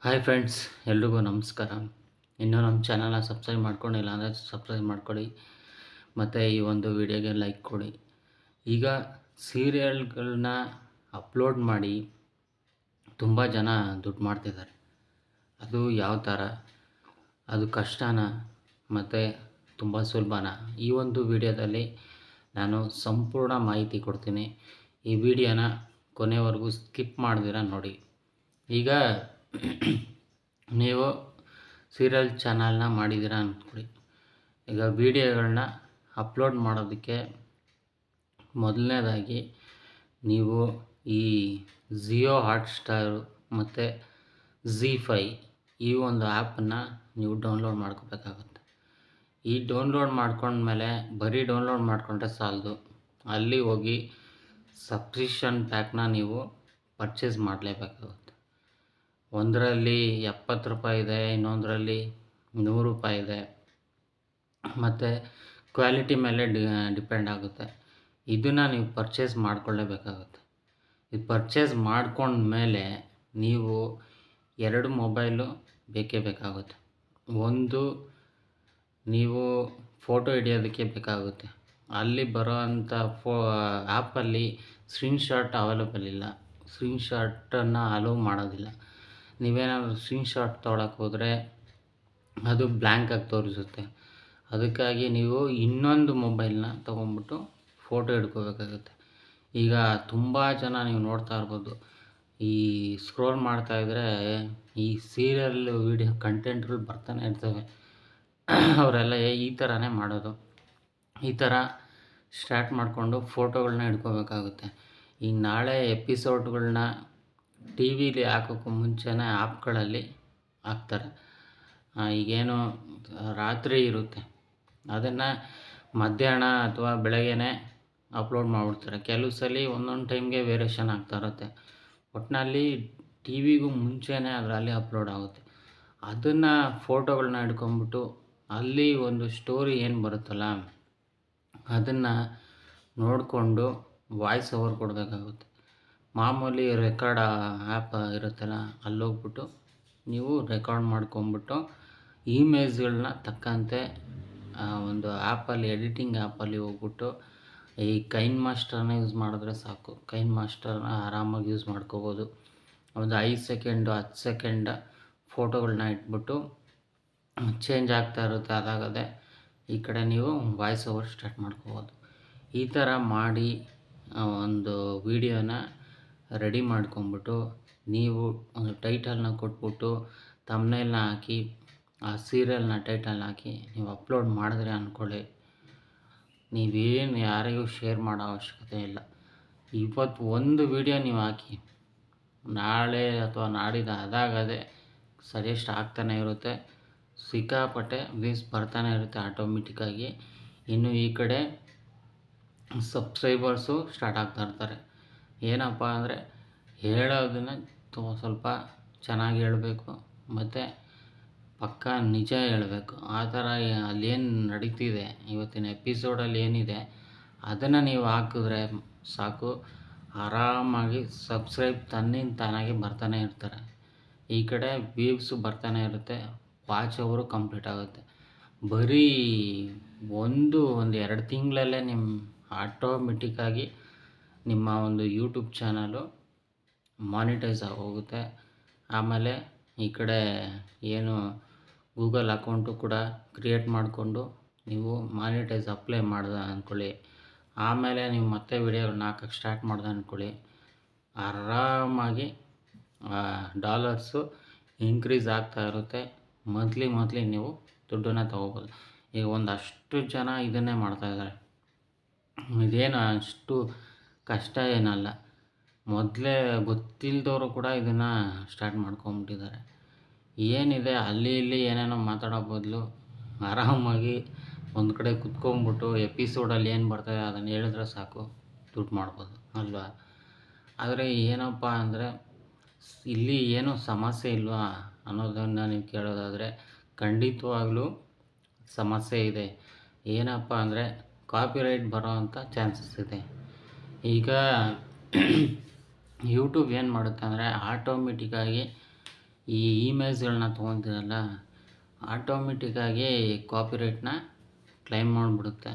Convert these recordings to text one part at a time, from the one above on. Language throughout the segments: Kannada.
ಹಾಯ್ ಫ್ರೆಂಡ್ಸ್, ಎಲ್ರಿಗೂ ನಮಸ್ಕಾರ. ಇನ್ನೂ ನಮ್ಮ ಚಾನಲ್ನ ಸಬ್ಸ್ಕ್ರೈಬ್ ಮಾಡ್ಕೊಂಡಿಲ್ಲ ಅಂದರೆ ಸಬ್ಸ್ಕ್ರೈಬ್ ಮಾಡ್ಕೊಳ್ಳಿ ಮತ್ತು ಈ ಒಂದು ವಿಡಿಯೋಗೆ ಲೈಕ್ ಕೊಡಿ. ಈಗ ಸೀರಿಯಲ್ಗಳನ್ನ ಅಪ್ಲೋಡ್ ಮಾಡಿ ತುಂಬ ಜನ ದುಡ್ಡು ಮಾಡ್ತಿದ್ದಾರೆ. ಅದು ಯಾವ ಥರ, ಅದು ಕಷ್ಟನಾ ಮತ್ತು ತುಂಬ ಸುಲಭನಾ? ಈ ಒಂದು ವಿಡಿಯೋದಲ್ಲಿ ನಾನು ಸಂಪೂರ್ಣ ಮಾಹಿತಿ ಕೊಡ್ತೀನಿ. ಈ ವಿಡಿಯೋನ ಕೊನೆವರೆಗೂ ಸ್ಕಿಪ್ ಮಾಡ್ದಿರ ನೋಡಿ. ಈಗ ನೀವು ಸೀರಿಯಲ್ ಚಾನಲ್ನ ಮಾಡಿದ್ದೀರಾ ಅಂದ್ಕೊಳ್ಳಿ. ಈಗ ವಿಡಿಯೋಗಳನ್ನ ಅಪ್ಲೋಡ್ ಮಾಡೋದಕ್ಕೆ ಮೊದಲನೇದಾಗಿ ನೀವು ಈ ಜಿಯೋ ಹಾಟ್ಸ್ಟಾರು ಮತ್ತು ZEE5 ಈ ಒಂದು ಆ್ಯಪನ್ನು ನೀವು ಡೌನ್ಲೋಡ್ ಮಾಡ್ಕೋಬೇಕಾಗುತ್ತೆ. ಈ ಡೌನ್ಲೋಡ್ ಮಾಡ್ಕೊಂಡ್ಮೇಲೆ ಬರೀ ಡೌನ್ಲೋಡ್ ಮಾಡಿಕೊಂಡ್ರೆ ಸಾಲದು, ಅಲ್ಲಿ ಹೋಗಿ ಸಬ್ಸ್ಕ್ರಿಪ್ಷನ್ ಪ್ಯಾಕ್ನ ನೀವು ಪರ್ಚೇಸ್ ಮಾಡಲೇಬೇಕಾಗುತ್ತೆ. ಒಂದರಲ್ಲಿ ₹70 ಇದೆ, ಇನ್ನೊಂದರಲ್ಲಿ ₹100 ಇದೆ. ಮತ್ತು ಕ್ವಾಲಿಟಿ ಮೇಲೆ ಡಿಪೆಂಡ್ ಆಗುತ್ತೆ. ಇದನ್ನು ನೀವು ಪರ್ಚೇಸ್ ಮಾಡಿಕೊಳ್ಳೇಬೇಕಾಗುತ್ತೆ. ಇದು ಪರ್ಚೇಸ್ ಮಾಡ್ಕೊಂಡ್ಮೇಲೆ ನೀವು 2 ಮೊಬೈಲು ಬೇಕೇ ಬೇಕಾಗುತ್ತೆ. ಒಂದು ನೀವು ಫೋಟೋ ಹಿಡಿಯೋದಕ್ಕೆ ಬೇಕಾಗುತ್ತೆ. ಅಲ್ಲಿ ಬರೋವಂಥ ಆ್ಯಪಲ್ಲಿ ಸ್ಕ್ರೀನ್‌ಶಾಟ್ ಅವೈಲೇಬಲ್ ಇಲ್ಲ. ಸ್ಕ್ರೀನ್‌ಶಾಟನ್ನು ಅಲೋ ಮಾಡೋದಿಲ್ಲ. ನೀವೇನಾದರೂ ಸ್ಕ್ರೀನ್‌ಶಾಟ್ ತೊಗೊಳಕ್ಕೆ ಹೋದರೆ ಅದು ಬ್ಲ್ಯಾಂಕಾಗಿ ತೋರಿಸುತ್ತೆ. ಅದಕ್ಕಾಗಿ ನೀವು ಇನ್ನೊಂದು ಮೊಬೈಲ್ನ ತೊಗೊಂಬಿಟ್ಟು ಫೋಟೋ ಹಿಡ್ಕೋಬೇಕಾಗುತ್ತೆ. ಈಗ ತುಂಬ ಜನ ನೀವು ನೋಡ್ತಾ ಇರ್ಬೋದು, ಈ ಸ್ಕ್ರೋಲ್ ಮಾಡ್ತಾಯಿದ್ರೆ ಈ ಸೀರಿಯಲ್ ವಿಡಿಯೋ ಕಂಟೆಂಟ್ಗಳು ಬರ್ತಾನೆ ಇರ್ತವೆ. ಅವರೆಲ್ಲ ಈ ಥರನೇ ಮಾಡೋದು. ಈ ಥರ ಸ್ಟಾರ್ಟ್ ಮಾಡಿಕೊಂಡು ಫೋಟೋಗಳನ್ನ ಹಿಡ್ಕೋಬೇಕಾಗುತ್ತೆ. ಈಗ ನಾಳೆ ಎಪಿಸೋಡ್ಗಳನ್ನ ಟಿ ವಿಲಿ ಹಾಕೋಕ್ಕೂ ಮುಂಚೆನೇ ಆ್ಯಪ್ಗಳಲ್ಲಿ ಹಾಕ್ತಾರೆ. ಈಗೇನು ರಾತ್ರಿ ಇರುತ್ತೆ ಅದನ್ನು ಮಧ್ಯಾಹ್ನ ಅಥವಾ ಬೆಳಗ್ಗೆನೇ ಅಪ್ಲೋಡ್ ಮಾಡಿಬಿಡ್ತಾರೆ. ಕೆಲವು ಸಲ ಒಂದೊಂದು ಟೈಮ್ಗೆ ವೇರಿಯೇಷನ್ ಆಗ್ತಾ ಇರುತ್ತೆ. ಒಟ್ಟಿನಲ್ಲಿ ಟಿ ವಿಗೂ ಮುಂಚೆನೇ ಅದರಲ್ಲಿ ಅಪ್ಲೋಡ್ ಆಗುತ್ತೆ. ಅದನ್ನು ಫೋಟೋಗಳನ್ನ ಹಿಡ್ಕೊಂಬಿಟ್ಟು ಅಲ್ಲಿ ಒಂದು ಸ್ಟೋರಿ ಏನು ಬರುತ್ತಲ್ಲ ಅದನ್ನು ನೋಡಿಕೊಂಡು ವಾಯ್ಸ್ ಓವರ್ ಕೊಡಬೇಕಾಗುತ್ತೆ. ಮಾಮೂಲಿ ರೆಕಾರ್ಡ್ ಆ್ಯಪ್ ಇರುತ್ತಲ್ಲ ಅಲ್ಲೋಗ್ಬಿಟ್ಟು ನೀವು ರೆಕಾರ್ಡ್ ಮಾಡ್ಕೊಂಬಿಟ್ಟು ಇಮೇಜ್ಗಳನ್ನ ತಕ್ಕಂತೆ ಒಂದು ಆ್ಯಪಲ್ಲಿ ಎಡಿಟಿಂಗ್ ಆ್ಯಪಲ್ಲಿ ಹೋಗ್ಬಿಟ್ಟು ಈ ಕೈನ್ ಮಾಸ್ಟರ್ನ ಯೂಸ್ ಮಾಡಿದ್ರೆ ಸಾಕು. ಕೈನ್ ಮಾಸ್ಟರ್ನ ಆರಾಮಾಗಿ ಯೂಸ್ ಮಾಡ್ಕೋಬೋದು. ಒಂದು 5 ಸೆಕೆಂಡು 10 ಸೆಕೆಂಡ್ ಫೋಟೋಗಳನ್ನ ಇಟ್ಬಿಟ್ಟು ಚೇಂಜ್ ಆಗ್ತಾ ಇರುತ್ತೆ. ಅದಾಗದೆ ಈ ಕಡೆ ನೀವು ವಾಯ್ಸ್ ಓವರ್ ಸ್ಟಾರ್ಟ್ ಮಾಡ್ಕೋಬೋದು. ಈ ಥರ ಮಾಡಿ ಒಂದು ವಿಡಿಯೋನ ರೆಡಿ ಮಾಡ್ಕೊಂಬಿಟ್ಟು ನೀವು ಒಂದು ಟೈಟಲ್ನ ಕೊಟ್ಬಿಟ್ಟು ಥಂಬ್ನೇಲ್ನ ಹಾಕಿ ಆ ಸೀರಿಯಲ್ನ ಟೈಟಲ್ನ ಹಾಕಿ ನೀವು ಅಪ್ಲೋಡ್ ಮಾಡಿದ್ರೆ ಅಂದ್ಕೊಳ್ಳಿ, ನೀವೇನು ಯಾರಿಗೂ ಶೇರ್ ಮಾಡೋ ಅವಶ್ಯಕತೆ ಇಲ್ಲ. ಇವತ್ತು ಒಂದು ವಿಡಿಯೋ ನೀವು ಹಾಕಿ, ನಾಳೆ ಅಥವಾ ನಾಡಿದ್ದು ಅದಾಗದೆ ಸಜೆಸ್ಟ್ ಆಗ್ತಾನೆ ಇರುತ್ತೆ. ಸಿಕ್ಕಾಪಟ್ಟೆ ವ್ಯೂಸ್ ಬರ್ತಾನೆ ಇರುತ್ತೆ ಆಟೋಮೆಟಿಕ್ಕಾಗಿ. ಇನ್ನು ಈ ಕಡೆ ಸಬ್ಸ್ಕ್ರೈಬರ್ಸು ಸ್ಟಾರ್ಟ್ ಆಗ್ತಾ ಇರ್ತಾರೆ. ಏನಪ್ಪ ಅಂದರೆ ಹೇಳೋದನ್ನು ಸ್ವಲ್ಪ ಚೆನ್ನಾಗಿ ಹೇಳಬೇಕು ಮತ್ತು ಪಕ್ಕಾ ನಿಜ ಹೇಳಬೇಕು. ಆ ಥರ ಅಲ್ಲೇನು ನಡೀತಿದೆ ಇವತ್ತಿನ ಎಪಿಸೋಡಲ್ಲಿ ಏನಿದೆ ಅದನ್ನು ನೀವು ಹಾಕಿದ್ರೆ ಸಾಕು, ಆರಾಮಾಗಿ ಸಬ್ಸ್ಕ್ರೈಬ್ ತನ್ನಿಂದ ತಾನಾಗಿ ಬರ್ತಾನೆ ಇರ್ತಾರೆ. ಈ ಕಡೆ ವ್ಯೂವ್ಸು ಬರ್ತಾನೆ ಇರುತ್ತೆ, ವಾಚ್ ಅವರು ಕಂಪ್ಲೀಟ್ ಆಗುತ್ತೆ. ಬರೀ ಒಂದು 2 ತಿಂಗಳಲ್ಲೇ ನಿಮ್ಮ ಆಟೋಮೆಟಿಕ್ಕಾಗಿ ನಿಮ್ಮ ಒಂದು ಯೂಟ್ಯೂಬ್ ಚಾನಲು ಮಾನಿಟೈಸ್ ಆಗೋಗುತ್ತೆ. ಆಮೇಲೆ ಈ ಕಡೆ ಏನು ಗೂಗಲ್ ಅಕೌಂಟು ಕೂಡ ಕ್ರಿಯೇಟ್ ಮಾಡಿಕೊಂಡು ನೀವು ಮಾನಿಟೈಸ್ ಅಪ್ಲೈ ಮಾಡ್ದೆ ಅಂದ್ಕೊಳ್ಳಿ. ಆಮೇಲೆ ನೀವು ಮತ್ತೆ ವಿಡಿಯೋಗಳನ್ನ ಹಾಕೋಕ್ಕೆ ಸ್ಟಾರ್ಟ್ ಮಾಡ್ದೆ ಅಂದ್ಕೊಳ್ಳಿ, ಆರಾಮಾಗಿ ಡಾಲರ್ಸು ಇನ್ಕ್ರೀಸ್ ಆಗ್ತಾ ಇರುತ್ತೆ. ಮಂತ್ಲಿ ನೀವು ದುಡ್ಡನ್ನು ತೊಗೋಬೋದು. ಈಗ ಒಂದಷ್ಟು ಜನ ಇದನ್ನೇ ಮಾಡ್ತಾಯಿದ್ದಾರೆ. ಇದೇನು ಅಷ್ಟು ಕಷ್ಟ ಏನಲ್ಲ. ಮೊದಲೇ ಗೊತ್ತಿಲ್ಲದವರು ಕೂಡ ಇದನ್ನು ಸ್ಟಾರ್ಟ್ ಮಾಡ್ಕೊಂಬಿಟ್ಟಿದ್ದಾರೆ. ಏನಿದೆ ಅಲ್ಲಿ ಇಲ್ಲಿ ಏನೇನೋ ಮಾತಾಡೋ ಬದಲು ಆರಾಮಾಗಿ ಒಂದು ಕಡೆ ಕುತ್ಕೊಂಡ್ಬಿಟ್ಟು ಎಪಿಸೋಡಲ್ಲಿ ಏನು ಬರ್ತದೆ ಅದನ್ನು ಹೇಳಿದ್ರೆ ಸಾಕು, ದುಡ್ಡು ಮಾಡ್ಬೋದು ಅಲ್ವಾ? ಆದರೆ ಏನಪ್ಪ ಅಂದರೆ ಇಲ್ಲಿ ಏನೂ ಸಮಸ್ಯೆ ಇಲ್ವಾ ಅನ್ನೋದನ್ನು ನೀವು ಕೇಳೋದಾದರೆ ಖಂಡಿತವಾಗ್ಲೂ ಸಮಸ್ಯೆ ಇದೆ. ಏನಪ್ಪ ಅಂದರೆ ಕಾಪಿರೈಟ್ ಬರೋವಂಥ ಚಾನ್ಸಸ್ ಇದೆ. ಈಗ ಯೂಟ್ಯೂಬ್ ಏನು ಮಾಡುತ್ತೆ ಅಂದರೆ ಆಟೋಮೆಟಿಕ್ಕಾಗಿ ಈ ಇಮೇಜ್ಗಳನ್ನ ತೊಗೊತೀರಲ್ಲ, ಆಟೋಮೆಟಿಕ್ಕಾಗಿ ಕಾಪಿರೈಟ್ನ ಕ್ಲೈಮ್ ಮಾಡಿಬಿಡುತ್ತೆ.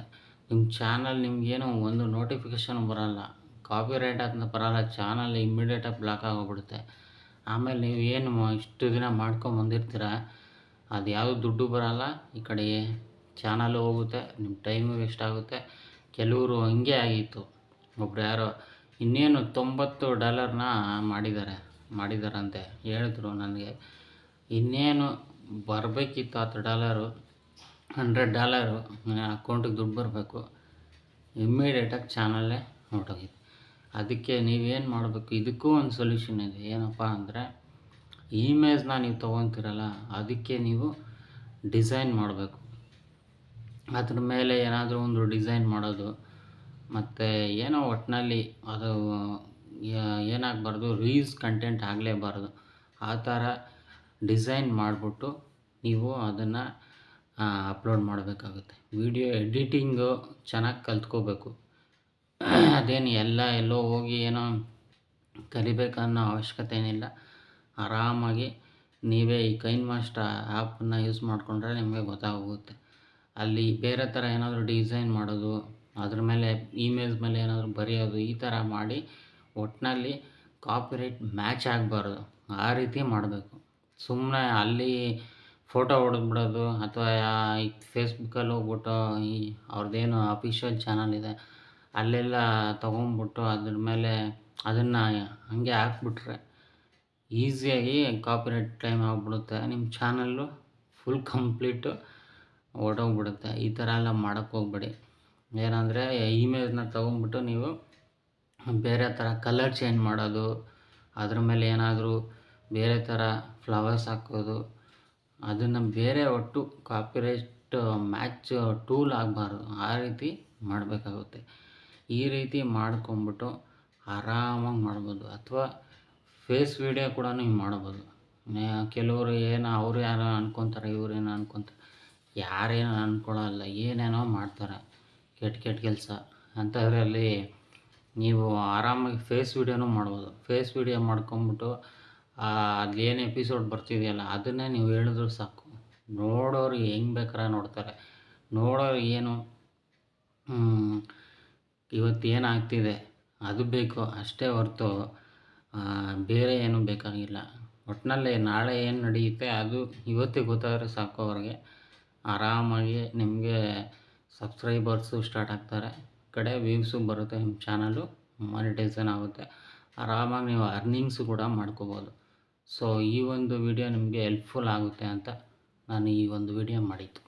ನಿಮ್ಮ ಚಾನಲ್ ನಿಮಗೇನು ಒಂದು ನೋಟಿಫಿಕೇಷನ್ ಬರೋಲ್ಲ, ಕಾಪಿರೈಟ್ ಅಂತ ಬರೋಲ್ಲ, ಚಾನಲ್ ಇಮ್ಮಿಡಿಯೇಟಾಗಿ ಬ್ಲಾಕ್ ಆಗೋಗ್ಬಿಡುತ್ತೆ. ಆಮೇಲೆ ನೀವು ಏನು ಇಷ್ಟು ದಿನ ಮಾಡ್ಕೊಂಬಂದಿರ್ತೀರ ಅದು ಯಾವುದು ದುಡ್ಡು ಬರೋಲ್ಲ, ಈ ಕಡೆ ಚಾನಲ್ಲು ಹೋಗುತ್ತೆ, ನಿಮ್ಮ ಟೈಮು ವೇಸ್ಟ್ ಆಗುತ್ತೆ. ಕೆಲವರು ಹಂಗೆ ಆಗಿತ್ತು, ಒಬ್ರು ಯಾರೋ ಇನ್ನೇನು $90 ಮಾಡಿದಾರಂತೆ ಹೇಳಿದ್ರು ನನಗೆ. ಇನ್ನೇನು ಬರಬೇಕಿತ್ತು $10, $100 ಅಕೌಂಟಿಗೆ ದುಡ್ಡು ಬರಬೇಕು, ಇಮ್ಮಿಡಿಯೇಟಾಗಿ ಚಾನಲ್ಲೇ ಹೊರಟೋಗಿದೆ. ಅದಕ್ಕೆ ನೀವೇನು ಮಾಡಬೇಕು, ಇದಕ್ಕೂ ಒಂದು ಸೊಲ್ಯೂಷನ್ ಇದೆ. ಏನಪ್ಪ ಅಂದರೆ, ಇಮೇಜ್ನ ನೀವು ತೊಗೊತೀರಲ್ಲ, ಅದಕ್ಕೆ ನೀವು ಡಿಸೈನ್ ಮಾಡಬೇಕು. ಅದ್ರ ಮೇಲೆ ಏನಾದರೂ ಒಂದು ಡಿಸೈನ್ ಮಾಡೋದು, ಮತ್ತು ಏನೋ ಒಟ್ಟಿನಲ್ಲಿ ಅದು ಏನಾಗಬಾರ್ದು, ರೀಲ್ಸ್ ಕಂಟೆಂಟ್ ಆಗಲೇಬಾರ್ದು. ಆ ಥರ ಡಿಸೈನ್ ಮಾಡಿಬಿಟ್ಟು ನೀವು ಅದನ್ನು ಅಪ್ಲೋಡ್ ಮಾಡಬೇಕಾಗುತ್ತೆ. ವಿಡಿಯೋ ಎಡಿಟಿಂಗು ಚೆನ್ನಾಗಿ ಕಲ್ತ್ಕೋಬೇಕು. ಅದೇನು ಎಲ್ಲೋ ಹೋಗಿ ಏನೋ ಕಲಿಬೇಕನ್ನೋ ಅವಶ್ಯಕತೆ ಏನಿಲ್ಲ. ಆರಾಮಾಗಿ ನೀವೇ ಈ ಕೈನ್ಮಾಸ್ಟರ್ ಆ್ಯಪನ್ನು ಯೂಸ್ ಮಾಡಿಕೊಂಡ್ರೆ ನಿಮಗೆ ಗೊತ್ತಾಗೋಗುತ್ತೆ. ಅಲ್ಲಿ ಬೇರೆ ಥರ ಏನಾದರೂ ಡಿಸೈನ್ ಮಾಡೋದು, ಅದ್ರ ಮೇಲೆ ಇಮೇಜ್ ಮೇಲೆ ಏನಾದರೂ ಬರೆಯೋದು, ಈ ಥರ ಮಾಡಿ ಒಟ್ಟಿನಲ್ಲಿ ಕಾಪಿರೈಟ್ ಮ್ಯಾಚ್ ಆಗಬಾರ್ದು, ಆ ರೀತಿ ಮಾಡಬೇಕು. ಸುಮ್ಮನೆ ಅಲ್ಲಿ ಫೋಟೋ ಹೊಡೆದ್ಬಿಡೋದು, ಅಥವಾ ಈ ಫೇಸ್ಬುಕ್ಕಲ್ಲಿ ಹೋಗ್ಬಿಟ್ಟು ಈ ಅವ್ರದ್ದೇನು ಅಫಿಷಿಯಲ್ ಚಾನಲ್ ಇದೆ ಅಲ್ಲೆಲ್ಲ ತೊಗೊಂಬಿಟ್ಟು ಅದ್ರ ಮೇಲೆ ಅದನ್ನು ಹಂಗೆ ಹಾಕ್ಬಿಟ್ರೆ ಈಸಿಯಾಗಿ ಕಾಪಿರೈಟ್ ಕ್ಲೈಮ್ ಆಗಿಬಿಡುತ್ತೆ. ನಿಮ್ಮ ಚಾನಲ್ಲು ಫುಲ್ ಕಂಪ್ಲೀಟು ಹೊರ್ಟೋಗ್ಬಿಡುತ್ತೆ. ಈ ಥರ ಎಲ್ಲ ಮಾಡೋಕ್ಕೆ ಹೋಗ್ಬೇಡಿ. ಏನಂದರೆ ಇಮೇಜ್ನ ತೊಗೊಂಬಿಟ್ಟು ನೀವು ಬೇರೆ ಥರ ಕಲರ್ ಚೇಂಜ್ ಮಾಡೋದು, ಅದ್ರ ಮೇಲೆ ಏನಾದರೂ ಬೇರೆ ಥರ ಫ್ಲವರ್ಸ್ ಹಾಕೋದು, ಅದನ್ನು ಬೇರೆ ಒಟ್ಟು ಕಾಪಿರೈಟ್ ಮ್ಯಾಚ್ ಟೂಲ್ ಆಗಬಾರ್ದು, ಆ ರೀತಿ ಮಾಡಬೇಕಾಗುತ್ತೆ. ಈ ರೀತಿ ಮಾಡ್ಕೊಂಬಿಟ್ಟು ಆರಾಮಾಗಿ ಮಾಡ್ಬೋದು. ಅಥವಾ ಫೇಸ್ ವೀಡಿಯೋ ಕೂಡ ನೀವು ಮಾಡ್ಬೋದು. ಕೆಲವರು ಅವ್ರು ಯಾರೋ ಅನ್ಕೊತಾರೆ, ಇವ್ರೇನೋ ಅನ್ಕೊತಾರೆ. ಯಾರೇನೋ ಅಂದ್ಕೊಳ್ಳಲ್ಲ, ಏನೇನೋ ಮಾಡ್ತಾರೆ ಕೆಟ್ಟ ಕೆಲಸ. ಅಂಥದ್ರಲ್ಲಿ ನೀವು ಆರಾಮಾಗಿ ಫೇಸ್ ವೀಡಿಯೋನೂ ಮಾಡ್ಬೋದು. ಫೇಸ್ ವೀಡಿಯೋ ಮಾಡ್ಕೊಂಬಿಟ್ಟು ಅದೇನು ಎಪಿಸೋಡ್ ಬರ್ತಿದೆಯಲ್ಲ ಅದನ್ನೇ ನೀವು ಹೇಳಿದ್ರು ಸಾಕು, ನೋಡೋರು ಹೆಂಗೆ ಬೇಕಾರೆ ನೋಡ್ತಾರೆ. ನೋಡೋರು ಏನು ಇವತ್ತು ಏನಾಗ್ತಿದೆ ಅದು ಬೇಕು ಅಷ್ಟೇ ಹೊರ್ತು ಬೇರೆ ಏನೂ ಬೇಕಾಗಿಲ್ಲ. ಒಟ್ಟಿನಲ್ಲಿ ನಾಳೆ ಏನು ನಡೆಯುತ್ತೆ ಅದು ಇವತ್ತೇ ಗೊತ್ತಾದರೆ ಸಾಕು ಅವ್ರಿಗೆ. ಆರಾಮಾಗಿ ನಿಮಗೆ ಸಬ್ಸ್ಕ್ರೈಬರ್ಸು ಸ್ಟಾರ್ಟ್ ಆಗ್ತಾರೆ, ಕಡೆ ವ್ಯೂಸು ಬರುತ್ತೆ, ನಿಮ್ಮ ಚಾನಲು ಮಾನಿಟೈಸೇಷನ್ ಆಗುತ್ತೆ. ಆರಾಮಾಗಿ ನೀವು ಅರ್ನಿಂಗ್ಸು ಕೂಡ ಮಾಡ್ಕೋಬೋದು. ಸೊ ಈ ಒಂದು ವಿಡಿಯೋ ನಿಮಗೆ ಹೆಲ್ಪ್ಫುಲ್ ಆಗುತ್ತೆ ಅಂತ ನಾನು ಈ ಒಂದು ವಿಡಿಯೋ ಮಾಡಿದ್ದು.